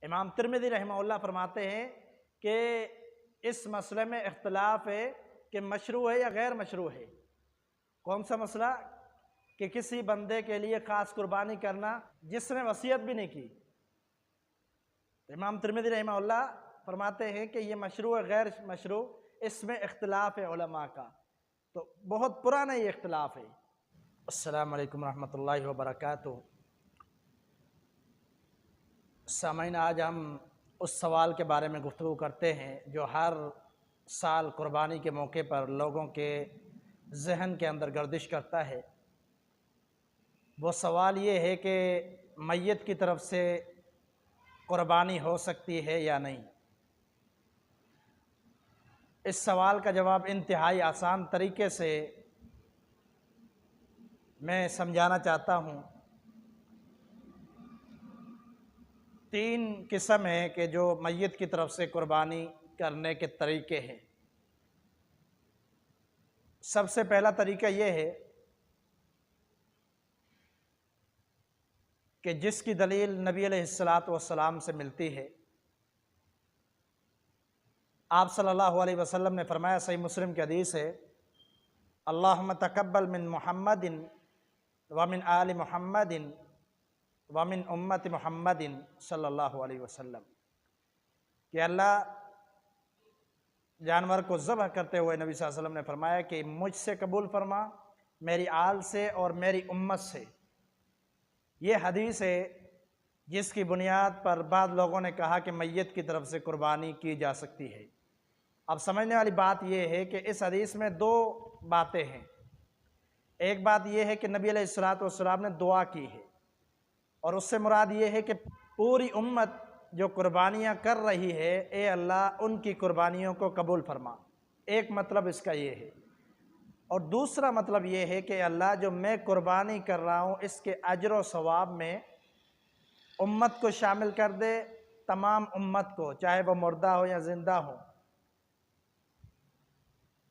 امام ترمذی رحمہ اللہ فرماتے ہیں کہ اس مسئلے میں اختلاف ہے کہ مشروع ہے یا غیر مشروع ہے۔ کون سا مسئلہ؟ کہ کسی بندے کے لیے خاص قربانی کرنا جس نے وصیت بھی نہیں کی۔ امام ترمذی رحمہ اللہ فرماتے ہیں کہ یہ مشروع ہے غیر مشروع، اس میں اختلاف ہے علماء کا، تو بہت پرانا یہ اختلاف ہے۔ السلام علیکم ورحمۃ اللہ وبرکاتہ۔ سامعین، آج ہم اس سوال کے بارے میں گفتگو کرتے ہیں جو ہر سال قربانی کے موقع پر لوگوں کے ذہن کے اندر گردش کرتا ہے۔ وہ سوال یہ ہے کہ میت کی طرف سے قربانی ہو سکتی ہے یا نہیں۔ اس سوال کا جواب انتہائی آسان طریقے سے میں سمجھانا چاہتا ہوں۔ 3 قسم ہیں کہ جو میت کی طرف سے قربانی کرنے کے طریقے ہیں۔ سب سے پہلا طریقہ یہ ہے کہ جس کی دلیل نبی علیہ السلام سے ملتی ہے۔ آپ صلی اللہ علیہ وسلم نے فرمایا، صحیح مسلم کی حدیث ہے، اللہم تقبل من محمد ومن آل محمد ومن امت محمد صلی اللہ علیہ وسلم، کہ اللہ جانور کو ذبح کرتے ہوئے نبی صلی اللہ علیہ وسلم نے فرمایا کہ مجھ سے قبول فرما، میری آل سے اور میری امت سے۔ یہ حدیث ہے جس کی بنیاد پر بعض لوگوں نے کہا کہ میت کی طرف سے قربانی کی جا سکتی ہے۔ اب سمجھنے والی بات یہ ہے کہ اس حدیث میں 2 باتیں ہیں۔ ایک بات یہ ہے کہ نبی علیہ السلام نے دعا کی ہے، اور اس سے مراد یہ ہے کہ پوری امت جو قربانیاں کر رہی ہے، اے اللہ ان کی قربانیوں کو قبول فرما۔ ایک مطلب اس کا یہ ہے، اور دوسرا مطلب یہ ہے کہ اللہ جو میں قربانی کر رہا ہوں اس کے اجر و ثواب میں امت کو شامل کر دے، تمام امت کو، چاہے وہ مردہ ہو یا زندہ ہو۔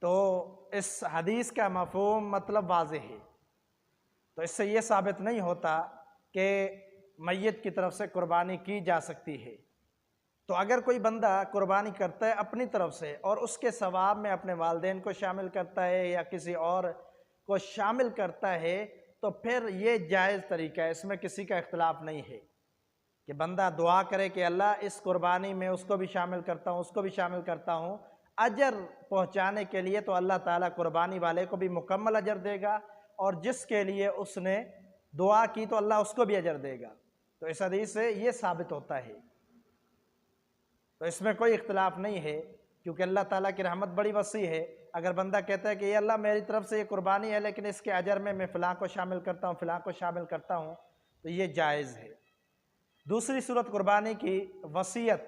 تو اس حدیث کا مفہوم مطلب واضح ہے۔ تو اس سے یہ ثابت نہیں ہوتا کہ میت کی طرف سے قربانی کی جا سکتی ہے۔ تو اگر کوئی بندہ قربانی کرتا ہے اپنی طرف سے اور اس کے ثواب میں اپنے والدین کو شامل کرتا ہے یا کسی اور کو شامل کرتا ہے تو پھر یہ جائز طریقہ ہے، اس میں کسی کا اختلاف نہیں ہے کہ بندہ دعا کرے کہ اللہ اس قربانی میں اس کو بھی شامل کرتا ہوں، اس کو بھی شامل کرتا ہوں۔ اجر پہنچانے کے لیے تو اللہ تعالیٰ قربانی والے کو بھی مکمل اجر دے گا، اور جس کے لیے اس نے دعا کی تو اللہ اس کو بھی اجر دے گا۔ تو اس حدیث سے یہ ثابت ہوتا ہے۔ تو اس میں کوئی اختلاف نہیں ہے، کیونکہ اللہ تعالیٰ کی رحمت بڑی وسیع ہے۔ اگر بندہ کہتا ہے کہ یہ اللہ میری طرف سے یہ قربانی ہے لیکن اس کے اجر میں فلاں کو شامل کرتا ہوں، فلاں کو شامل کرتا ہوں، تو یہ جائز ہے۔ دوسری صورت قربانی کی وصیت۔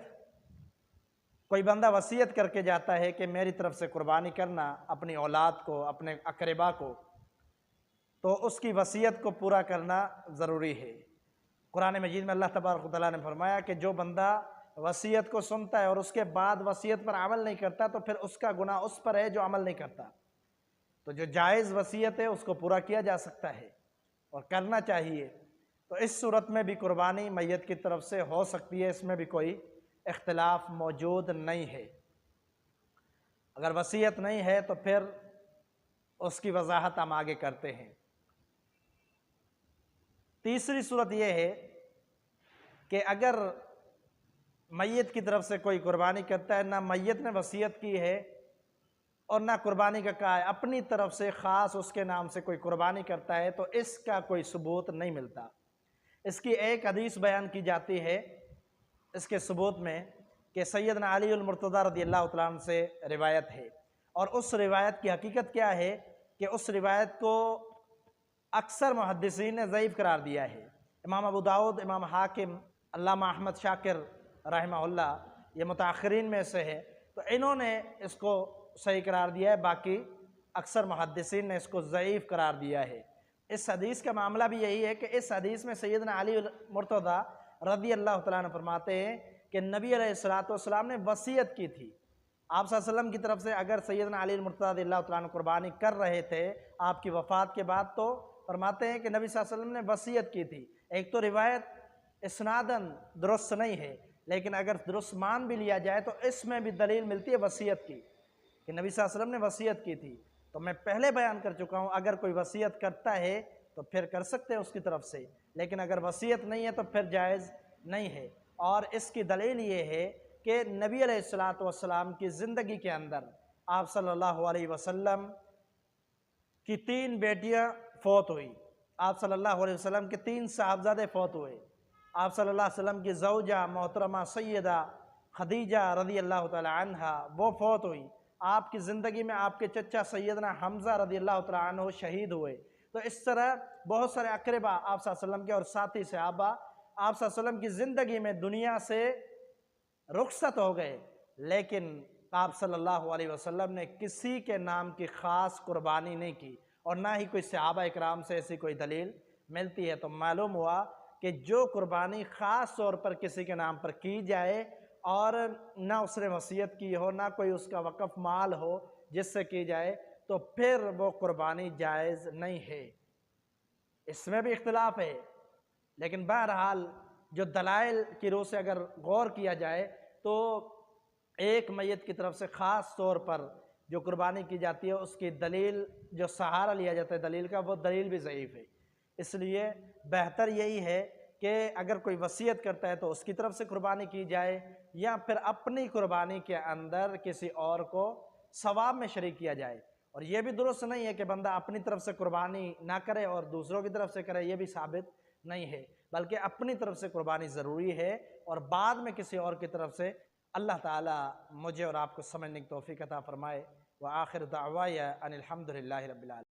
کوئی بندہ وصیت کر کے جاتا ہے کہ میری طرف سے قربانی کرنا اپنی اولاد کو، اپنے اقربا کو، تو اس کی وصیت کو پورا کرنا ضروری ہے۔ قرآن مجید میں اللہ تبارک و تعالیٰ نے فرمایا کہ جو بندہ وصیت کو سنتا ہے اور اس کے بعد وصیت پر عمل نہیں کرتا تو پھر اس کا گناہ اس پر ہے جو عمل نہیں کرتا۔ تو جو جائز وصیت ہے اس کو پورا کیا جا سکتا ہے اور کرنا چاہیے۔ تو اس صورت میں بھی قربانی میت کی طرف سے ہو سکتی ہے، اس میں بھی کوئی اختلاف موجود نہیں ہے۔ اگر وصیت نہیں ہے تو پھر اس کی وضاحت ہم آگے کرتے ہیں۔ تیسری صورت یہ ہے کہ اگر میت کی طرف سے کوئی قربانی کرتا ہے، نہ میت نے وصیت کی ہے اور نہ قربانی کا کہا ہے، اپنی طرف سے خاص اس کے نام سے کوئی قربانی کرتا ہے، تو اس کا کوئی ثبوت نہیں ملتا۔ اس کی ایک حدیث بیان کی جاتی ہے اس کے ثبوت میں کہ سیدنا علی المرتضیٰ رضی اللہ تعالیٰ عنہ سے روایت ہے، اور اس روایت کی حقیقت کیا ہے کہ اس روایت کو اکثر محدثین نے ضعیف قرار دیا ہے۔ امام ابو داؤد، امام حاکم، علامہ احمد شاکر رحمہ اللہ، یہ متاخرین میں سے ہے، تو انہوں نے اس کو صحیح قرار دیا ہے، باقی اکثر محدثین نے اس کو ضعیف قرار دیا ہے۔ اس حدیث کا معاملہ بھی یہی ہے کہ اس حدیث میں سیدنا علی مرتضیٰ رضی اللہ تعالیٰ عنہ فرماتے ہیں کہ نبی علیہ السلام نے وصیت کی تھی۔ آپ صلی اللہ علیہ وسلم کی طرف سے اگر سیدنا علی مرتضیٰ رضی اللہ تعالیٰ عنہ قربانی کر رہے تھے آپ کی وفات کے بعد، تو فرماتے ہیں کہ نبی صلی اللہ علیہ وسلم نے وصیت کی تھی۔ ایک تو روایت اسناداً درست نہیں ہے، لیکن اگر درست مان بھی لیا جائے تو اس میں بھی دلیل ملتی ہے وصیت کی، کہ نبی صلی اللہ علیہ وسلم نے وصیت کی تھی۔ تو میں پہلے بیان کر چکا ہوں، اگر کوئی وصیت کرتا ہے تو پھر کر سکتے ہیں اس کی طرف سے، لیکن اگر وصیت نہیں ہے تو پھر جائز نہیں ہے۔ اور اس کی دلیل یہ ہے کہ نبی علیہ السلام کی زندگی کے اندر آپ صلی اللہ علیہ وسلم کی 3 بیٹیاں فوت ہوئی، آپ صلی اللہ علیہ وسلم کے 3 صاحبزادے فوت ہوئے، آپ صلی اللہ علیہ وسلم کی زوجہ محترمہ سیدہ خدیجہ رضی اللہ تعالی عنہا وہ فوت ہوئی، آپ کی زندگی میں آپ کے چچا سیدنا حمزہ رضی اللہ تعالی عنہ شہید ہوئے۔ تو اس طرح بہت سارے اقربا آپ صلی اللہ علیہ وسلم کے اور ساتھی صحابہ آپ صلی اللہ علیہ وسلم کی زندگی میں دنیا سے رخصت ہو گئے، لیکن آپ صلی اللہ علیہ وسلم نے کسی کے نام کی خاص قربانی نہیں کی، اور نہ ہی کوئی صحابہ اکرام سے ایسی کوئی دلیل ملتی ہے۔ تو معلوم ہوا کہ جو قربانی خاص طور پر کسی کے نام پر کی جائے اور نہ اس نے وصیت کی ہو، نہ کوئی اس کا وقف مال ہو جس سے کی جائے، تو پھر وہ قربانی جائز نہیں ہے۔ اس میں بھی اختلاف ہے، لیکن بہرحال جو دلائل کی روح سے اگر غور کیا جائے تو ایک میت کی طرف سے خاص طور پر جو قربانی کی جاتی ہے اس کی دلیل جو سہارا لیا جاتا ہے دلیل کا، وہ دلیل بھی ضعیف ہے۔ اس لیے بہتر یہی ہے کہ اگر کوئی وصیت کرتا ہے تو اس کی طرف سے قربانی کی جائے، یا پھر اپنی قربانی کے اندر کسی اور کو ثواب میں شریک کیا جائے۔ اور یہ بھی درست نہیں ہے کہ بندہ اپنی طرف سے قربانی نہ کرے اور دوسروں کی طرف سے کرے، یہ بھی ثابت نہیں ہے، بلکہ اپنی طرف سے قربانی ضروری ہے اور بعد میں کسی اور کی طرف سے۔ اللہ تعالی مجھے اور آپ کو سمجھنے کی توفیق عطا فرمائے۔ وآخر دعوایا ان الحمد للہ رب العالمین۔